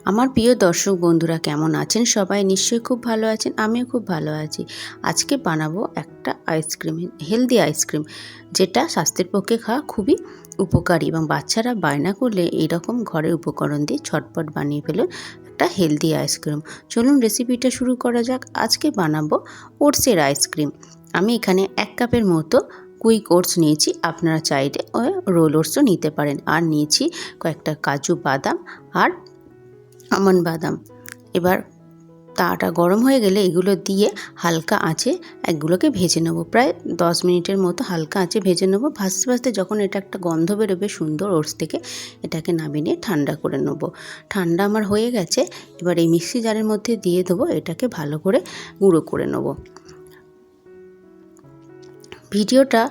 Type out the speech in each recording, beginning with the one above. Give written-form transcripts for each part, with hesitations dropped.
আমার প্রিয় দর্শক বন্ধুরা কেমন আছেন? সবাই নিশ্চয়ই খুব ভালো আছেন। আমিও খুব ভালো আছি। আজকে বানাবো একটা আইসক্রিম, হেলদি আইসক্রিম, যেটা স্বাস্থ্যের পক্ষে খাওয়া খুবই উপকারী এবং বাচ্চারা বায়না করলে এইরকম ঘরের উপকরণ দিয়ে ঝটপট বানিয়ে ফেলুন একটা হেলদি আইসক্রিম। চলুন রেসিপিটা শুরু করা যাক। আজকে বানাবো ওটসের আইসক্রিম। আমি এখানে 1 কাপের মতো কুইক ওটস নিয়েছি। আপনারা চাইলে রোল ওটসও নিতে পারেন। আর নিয়েছি কয়েকটা কাজু বাদাম আর আমন্ড বাদাম। এবার তাওয়াটা গরম হয়ে গেলে এগুলো দিয়ে হালকা আঁচে এগুলোকে ভেজে নেব। প্রায় 10 মিনিটের মতো হালকা আঁচে ভেজে নেব। ভাজতে ভাজতে যখন এটা একটা গন্ধ বেরোবে সুন্দর ওটস থেকে, এটাকে নামিয়ে নিয়ে ঠান্ডা করে নেব। ঠান্ডা আমার হয়ে গেছে। এবার এই মিক্সি জারের মধ্যে দিয়ে দেবো। এটাকে ভালো করে গুঁড়ো করে নেব। ভিডিওটা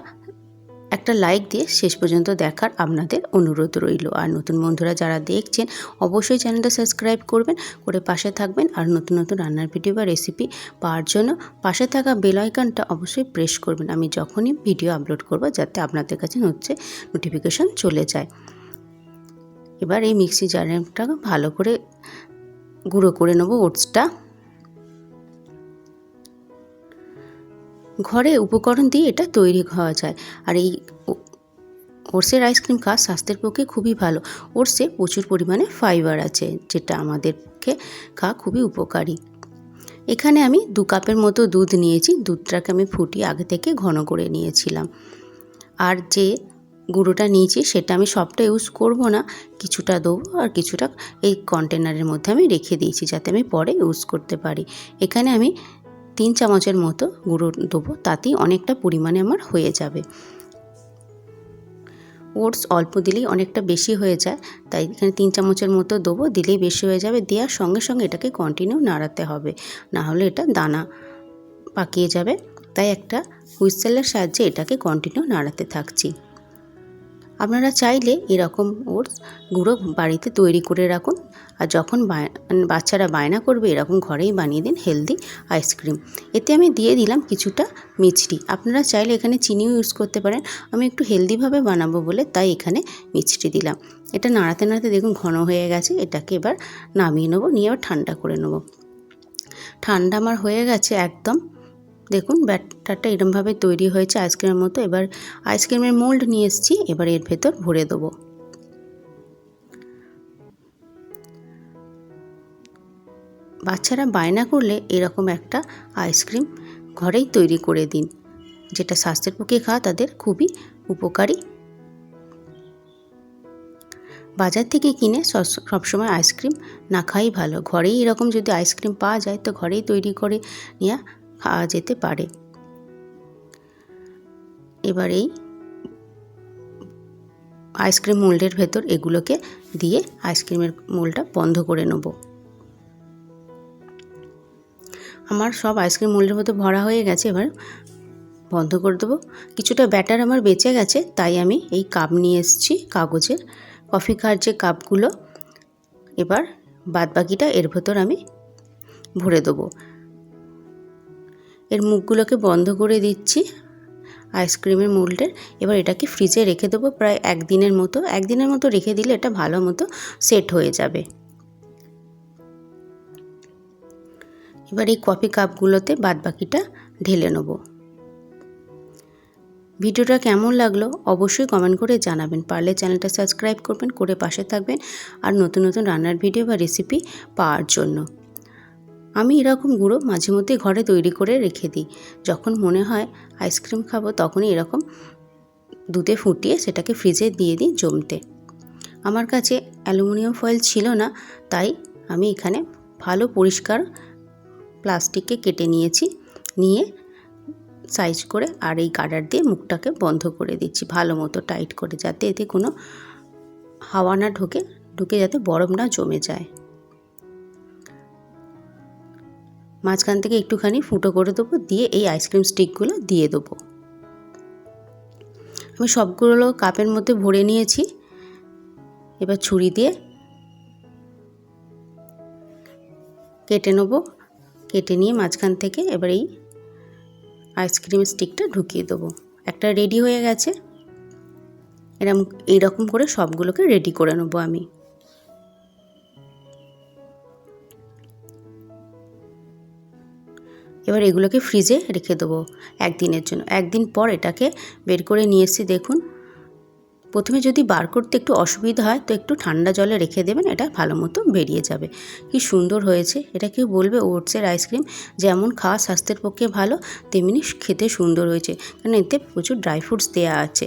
একটা লাইক দিয়ে শেষ পর্যন্ত দেখার আপনাদের অনুরোধ রইল। আর নতুন বন্ধুরা যারা দেখছেন অবশ্যই চ্যানেলটা সাবস্ক্রাইব করবেন, করে পাশে থাকবেন। আর নতুন নতুন রান্নার ভিডিও বা রেসিপি পাওয়ার জন্য পাশে থাকা বেল আইকনটা অবশ্যই প্রেস করবেন। আমি যখনই ভিডিও আপলোড করব যাতে আপনাদের কাছে নোটিফিকেশন চলে যায়। এবার এই মিক্সি জারটা ভালো করে গুঁড়ো করে নেব ওটসটা। ঘরে উপকরণ দিয়ে এটা তৈরি হওয়া যায়। আর এই ওটসের আইসক্রিম খাওয়া স্বাস্থ্যের পক্ষে খুবই ভালো। ওটসে প্রচুর পরিমাণে ফাইবার আছে, যেটা আমাদের পক্ষে খাওয়া খুবই উপকারী। এখানে আমি 2 কাপের মতো দুধ নিয়েছি। দুধটাকে আমি ফুটিয়ে আগে থেকে ঘন করে নিয়েছিলাম। আর যে গুঁড়োটা নিয়েছি সেটা আমি সবটা ইউজ করব না, কিছুটা দেবো আর কিছুটা এই কন্টেনারের মধ্যে আমি রেখে দিয়েছি যাতে আমি পরে ইউজ করতে পারি। এখানে আমি 3 চামচের মতো গুঁড়ো দেবো, তাতেই অনেকটা পরিমাণে আমার হয়ে যাবে। ওটস অল্প দিলেই অনেকটা বেশি হয়ে যায়, তাই এখানে 3 চামচের মতো দেবো, দিলেই বেশি হয়ে যাবে। দেওয়ার সঙ্গে সঙ্গে এটাকে কন্টিনিউ নাড়াতে হবে, না হলে এটা দানা পাকিয়ে যাবে। তাই একটা হুইসেলের সাহায্যে এটাকে কন্টিনিউ নাড়াতে থাকছি। আপনারা চাইলে এরকম ওটস গুঁড়ো বাড়িতে তৈরি করে রাখুন। আর যখন বাচ্চারা বায়না করবে এরকম ঘরেই বানিয়ে দিন হেলদি আইসক্রিম। এতে আমি দিয়ে দিলাম কিছুটা মিষ্টি। আপনারা চাইলে এখানে চিনিও ইউজ করতে পারেন। আমি একটু হেলদিভাবে বানাবো বলে তাই এখানে মিষ্টি দিলাম। এটা নাড়াতে নাড়াতে দেখুন ঘন হয়ে গেছে। এটাকে এবার নামিয়ে নেবো, নিয়ে আবার ঠান্ডা করে নেব। ঠান্ডা আমার হয়ে গেছে একদম। দেখুন ব্যাটারটা এরমভাবে তৈরি হয়েছে আইসক্রিমের মতো। এবার আইসক্রিমের মোল্ড নিয়ে এসেছি, এবার এর ভেতর ভরে দেবো। বাচ্চারা বায়না করলে এরকম একটা আইসক্রিম ঘরেই তৈরি করে দিন, যেটা স্বাস্থ্যের পক্ষে খাওয়া তাদের খুবই উপকারী। বাজার থেকে কিনে সবসময় আইসক্রিম না খাওয়াই ভালো। ঘরেই এরকম যদি আইসক্রিম পাওয়া যায় তো ঘরেই তৈরি করে নিয়ে খাওয়া যেতে পারে। এবার এই আইসক্রিম মোল্ডের ভেতর এগুলোকে দিয়ে আইসক্রিমের মোল্ডটা বন্ধ করে নেব। আমার সব আইসক্রিম মোল্ডের মধ্যে ভরা হয়ে গেছে, এবার বন্ধ করে দেবো। কিছুটা ব্যাটার আমার বেঁচে গেছে, তাই আমি এই কাপ নিয়ে এসেছি কাগজের, কফি খাওয়ার যে কাপগুলো। এবার বাদবাকিটা এর ভেতর আমি ভরে দেবো। এর মুখগুলোকে বন্ধ করে দিচ্ছি আইসক্রিমের মোল্ডের। এবার এটাকে ফ্রিজে রেখে দেবো প্রায় 1 দিনের মতো। 1 দিনের মতো রেখে দিলে এটা ভালো মতো সেট হয়ে যাবে। এবার এই কফি কাপগুলোতে বাদবাকিটা ঢেলে নেব। ভিডিওটা কেমন লাগলো অবশ্যই কমেন্ট করে জানাবেন। পারলে চ্যানেলটা সাবস্ক্রাইব করবেন, করে পাশে থাকবেন আর নতুন নতুন রান্নার ভিডিও বা রেসিপি পাওয়ার জন্য। আমি এরকম গুঁড়ো মাঝে মধ্যে ঘরে তৈরি করে রেখে দিই। যখন মনে হয় আইসক্রিম খাবো তখনই এরকম দুধে ফুটিয়ে সেটাকে ফ্রিজে দিয়ে দিই জমতে। আমার কাছে অ্যালুমিনিয়াম ফয়েল ছিল না, তাই আমি এখানে ভালো পরিষ্কার প্লাস্টিককে কেটে নিয়েছি, নিয়ে সাইজ করে আর এই গার্ডার দিয়ে মুখটাকে বন্ধ করে দিচ্ছি ভালো মতো টাইট করে, যাতে এতে কোনো হাওয়া না ঢুকে যাতে বরফ না জমে যায়। মাঝখান থেকে একটুখানি ফুটো করে দেবো, দিয়ে এই আইসক্রিম স্টিকগুলো দিয়ে দেবো। আমি সবগুলো কাপের মধ্যে ভরে নিয়েছি। এবার ছুরি দিয়ে কেটে নেব। কেটে নিয়ে মাঝখান থেকে এবার এই আইসক্রিম স্টিকটা ঢুকিয়ে দেবো। একটা রেডি হয়ে গেছে। এইরকম করে সবগুলোকে রেডি করে নেব আমি। এবার এগুলোকে ফ্রিজে রেখে দেবো একদিনের জন্য। একদিন পর এটাকে বের করে নিয়ে এসেছি। দেখুন, প্রথমে যদি বার করতে একটু অসুবিধা হয় তো একটু ঠান্ডা জলে রেখে দেবেন, এটা ভালো মতো বেরিয়ে যাবে। কি সুন্দর হয়েছে, এটা কেউ বলবে ওটসের আইসক্রিম যেমন খাওয়া স্বাস্থ্যের পক্ষে ভালো তেমনি খেতে সুন্দর হয়েছে, কারণ এতে প্রচুর ড্রাই ফ্রুটস দেওয়া আছে।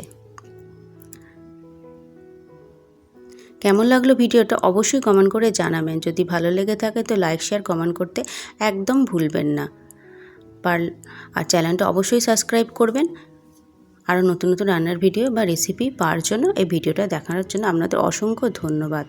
কেমন লাগলো ভিডিওটা অবশ্যই কমেন্ট করে জানাবেন। যদি ভালো লেগে থাকে তো লাইক শেয়ার কমেন্ট করতে একদম ভুলবেন না। আর চ্যানেলটা অবশ্যই সাবস্ক্রাইব করবেন। আরও নতুন নতুন রান্নার ভিডিও বা রেসিপি পাওয়ার জন্য এই ভিডিওটা দেখানোর জন্য আপনাদের অসংখ্য ধন্যবাদ।